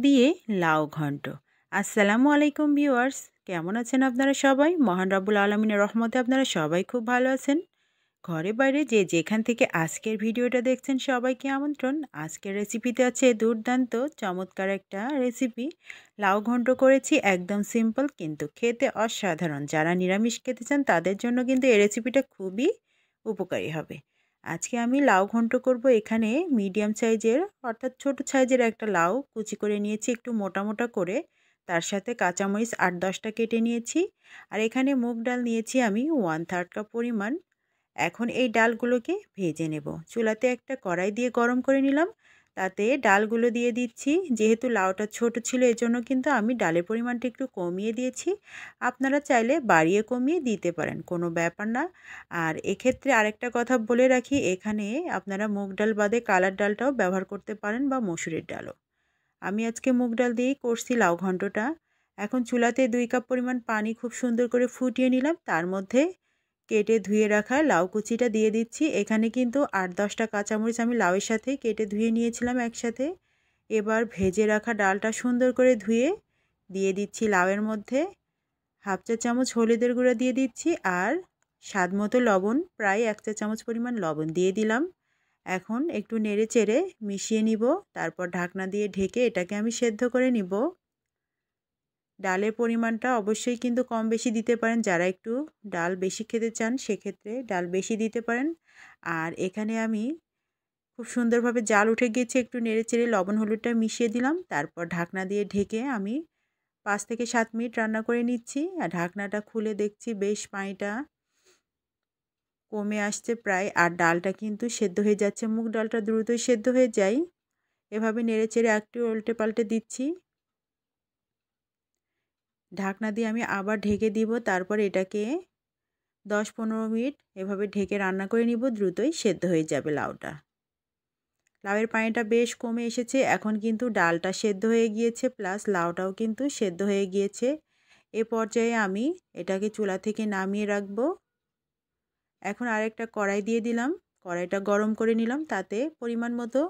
দিয়ে লাউ ঘন্ট। আসসালামু আলাইকুম ভিউয়ার্স, কেমন আছেন আপনারা সবাই? মহান রব্বুল আলামিনের রহমতে আপনারা সবাই খুব ভালো আছেন। ঘরে বাইরে যে যেখান থেকে আজকের ভিডিওটা দেখছেন সবাইকে আমন্ত্রণ। আজকের রেসিপিতে আছে দুর্দান্ত চমৎকার একটা রেসিপি। লাউ ঘন্ট করেছি, একদম সিম্পল কিন্তু খেতে অসাধারণ। যারা নিরামিষ খেতে চান তাদের জন্য কিন্তু এই রেসিপিটা খুবই উপকারী হবে। আজকে আমি লাউ ঘন্ট করব। এখানে মিডিয়াম সাইজের অর্থাৎ ছোট সাইজের একটা লাউ কুচি করে নিয়েছি একটু মোটা মোটা করে, তার সাথে কাঁচামরিচ 8-10টা কেটে নিয়েছি। আর এখানে মুগ ডাল নিয়েছি আমি 1/3 কাপ পরিমাণ। এখন এই ডালগুলোকে ভেজে নেব। চুলাতে একটা কড়াই দিয়ে গরম করে নিলাম, তাতে ডালগুলো দিয়ে দিচ্ছি। যেহেতু লাউটা ছোট ছিল এজন্য কিন্তু আমি ডালের পরিমাণটা একটু কমিয়ে দিয়েছি। আপনারা চাইলে বাড়িয়ে কমিয়ে দিতে পারেন, কোনো ব্যাপার না। আর এক্ষেত্রে আরেকটা কথা বলে রাখি, এখানে আপনারা মুগ ডাল বাদে কালার ডালটাও ব্যবহার করতে পারেন বা মসুরের ডালও। আমি আজকে মুগ ডাল দিয়েই করছি লাউ ঘন্টটা। এখন চুলাতে 2 কাপ পরিমাণ পানি খুব সুন্দর করে ফুটিয়ে নিলাম, তার মধ্যে কেটে ধুয়ে রাখা লাউ কুচিটা দিয়ে দিচ্ছি। এখানে কিন্তু 8-10টা কাঁচামরিচ আমি লাউয়ের সাথে কেটে ধুয়ে নিয়েছিলাম একসাথে। এবার ভেজে রাখা ডালটা সুন্দর করে ধুয়ে দিয়ে দিচ্ছি লাউয়ের মধ্যে। হাফ চা চামচ হলুদের গুঁড়া দিয়ে দিচ্ছি, আর স্বাদ মতো লবণ, প্রায় 1 চা চামচ পরিমাণ লবণ দিয়ে দিলাম। এখন একটু নেড়ে চেড়ে মিশিয়ে নিব, তারপর ঢাকনা দিয়ে ঢেকে এটাকে আমি সেদ্ধ করে নিব। ডালের পরিমাণটা অবশ্যই কিন্তু কম বেশি দিতে পারেন, যারা একটু ডাল বেশি খেতে চান সেক্ষেত্রে ডাল বেশি দিতে পারেন। আর এখানে আমি খুব সুন্দরভাবে জাল উঠে গিয়েছে, একটু নেড়ে চেড়ে লবণ হলুদটা মিশিয়ে দিলাম, তারপর ঢাকনা দিয়ে ঢেকে আমি 5 থেকে 7 মিনিট রান্না করে নিচ্ছি। আর ঢাকনাটা খুলে দেখছি বেশ পানিটা কমে আসছে প্রায়, আর ডালটা কিন্তু সেদ্ধ হয়ে যাচ্ছে। মুগ ডালটা দ্রুতই সেদ্ধ হয়ে যায়। এভাবে নেড়ে চেড়ে একটু উল্টে পাল্টে দিচ্ছি। ঢাকনা দিয়ে আমি আবার ঢেকে দিব, তারপর এটাকে 10-15 মিনিট এভাবে ঢেকে রান্না করে নিব, দ্রুতই সেদ্ধ হয়ে যাবে লাউটা। লাউয়ের পানিটা বেশ কমে এসেছে, এখন কিন্তু ডালটা সেদ্ধ হয়ে গিয়েছে, প্লাস লাউটাও কিন্তু সেদ্ধ হয়ে গিয়েছে। এ পর্যায়ে আমি এটাকে চুলা থেকে নামিয়ে রাখব। এখন আরেকটা কড়াই দিয়ে দিলাম, কড়াইটা গরম করে নিলাম, তাতে পরিমাণ মতো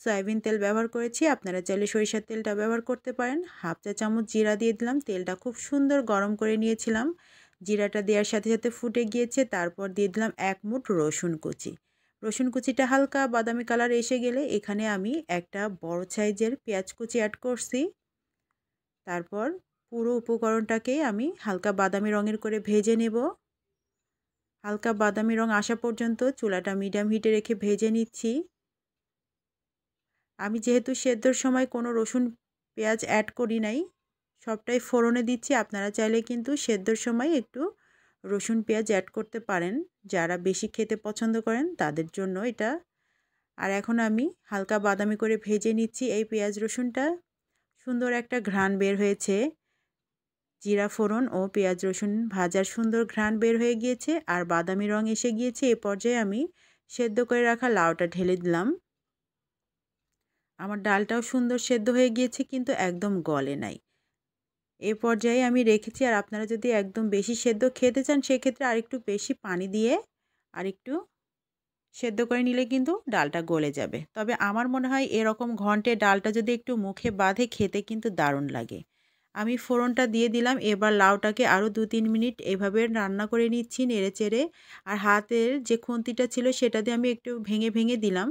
সয়াবিন তেল ব্যবহার করেছি। আপনারা চাইলে সরিষার তেলটা ব্যবহার করতে পারেন। হাফ চা চামচ জিরা দিয়ে দিলাম, তেলটা খুব সুন্দর গরম করে নিয়েছিলাম। জিরাটা দেওয়ার সাথে সাথে ফুটে গিয়েছে, তারপর দিয়ে দিলাম 1 মুঠ রসুন কুচি। রসুন কুচিটা হালকা বাদামি কালার এসে গেলে এখানে আমি একটা বড় সাইজের পেঁয়াজ কুচি অ্যাড করছি। তারপর পুরো উপকরণটাকে আমি হালকা বাদামি রঙের করে ভেজে নেব। হালকা বাদামি রং আসা পর্যন্ত চুলাটা মিডিয়াম হিটে রেখে ভেজে নিচ্ছি। আমি যেহেতু সেদ্ধর সময় কোনো রসুন পেঁয়াজ অ্যাড করি নাই, সবটাই ফোড়নে দিচ্ছি। আপনারা চাইলে কিন্তু সেদ্ধর সময় একটু রসুন পেঁয়াজ অ্যাড করতে পারেন, যারা বেশি খেতে পছন্দ করেন তাদের জন্য এটা। আর এখন আমি হালকা বাদামি করে ভেজে নিচ্ছি এই পেঁয়াজ রসুনটা। সুন্দর একটা ঘ্রাণ বের হয়েছে, জিরা ফোড়ন ও পেঁয়াজ রসুন ভাজার সুন্দর ঘ্রাণ বের হয়ে গিয়েছে, আর বাদামি রং এসে গিয়েছে। এ পর্যায়ে আমি সেদ্ধ করে রাখা লাউটা ঢেলে দিলাম। আমার ডালটাও সুন্দর সেদ্ধ হয়ে গিয়েছে, কিন্তু একদম গলে নাই। এই পর্যায়ে আমি রেখেছি। আর আপনারা যদি একদম বেশি সেদ্ধ খেতে চান সেক্ষেত্রে আরেকটু বেশি পানি দিয়ে আরেকটু সেদ্ধ করে নিলে কিন্তু ডালটা গলে যাবে। তবে আমার মনে হয় এরকম ঘন্টে ডালটা যদি একটু মুখে বাঁধে খেতে কিন্তু দারুণ লাগে। আমি ফোড়নটা দিয়ে দিলাম। এবার লাউটাকে আরও 2-3 মিনিট এভাবে রান্না করে নিচ্ছি নেড়ে চেড়ে। আর হাতের যে খুন্তিটা ছিল সেটা দিয়ে আমি একটু ভেঙে ভেঙে দিলাম।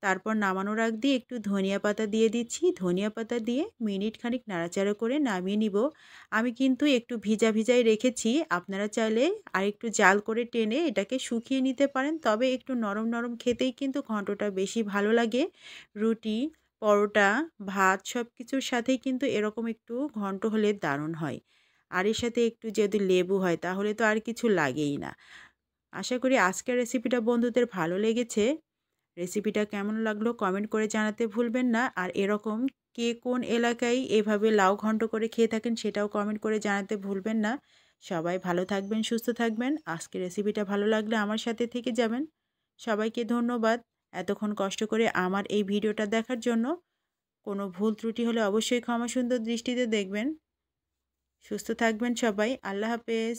তারপর নামানোর আগ দিয়ে একটু ধনিয়া পাতা দিয়ে দিচ্ছি। ধনিয়া পাতা দিয়ে মিনিট খানিক নাড়াচাড়া করে নামিয়ে নিব। আমি কিন্তু একটু ভিজা ভিজাই রেখেছি, আপনারা চাইলে আর একটু জাল করে টেনে এটাকে শুকিয়ে নিতে পারেন। তবে একটু নরম নরম খেতেই কিন্তু ঘন্টটা বেশি ভালো লাগে। রুটি, পরোটা, ভাত সব কিছুর সাথেই কিন্তু এরকম একটু ঘন্ট হলে দারুণ হয়। আর এর সাথে একটু যদি লেবু হয় তাহলে তো আর কিছু লাগেই না। আশা করি আজকের রেসিপিটা বন্ধুদের ভালো লেগেছে। রেসিপিটা কেমন লাগলো কমেন্ট করে জানাতে ভুলবেন না। আর এরকম কে কোন এলাকায় এভাবে লাউ ঘন্ট করে খেয়ে থাকেন সেটাও কমেন্ট করে জানাতে ভুলবেন না। সবাই ভালো থাকবেন, সুস্থ থাকবেন। আজকের রেসিপিটা ভালো লাগলে আমার সাথে থেকে যাবেন। সবাইকে ধন্যবাদ এতক্ষণ কষ্ট করে আমার এই ভিডিওটা দেখার জন্য। কোনো ভুল ত্রুটি হলে অবশ্যই ক্ষমা সুন্দর দৃষ্টিতে দেখবেন। সুস্থ থাকবেন সবাই। আল্লাহ হাফেজ।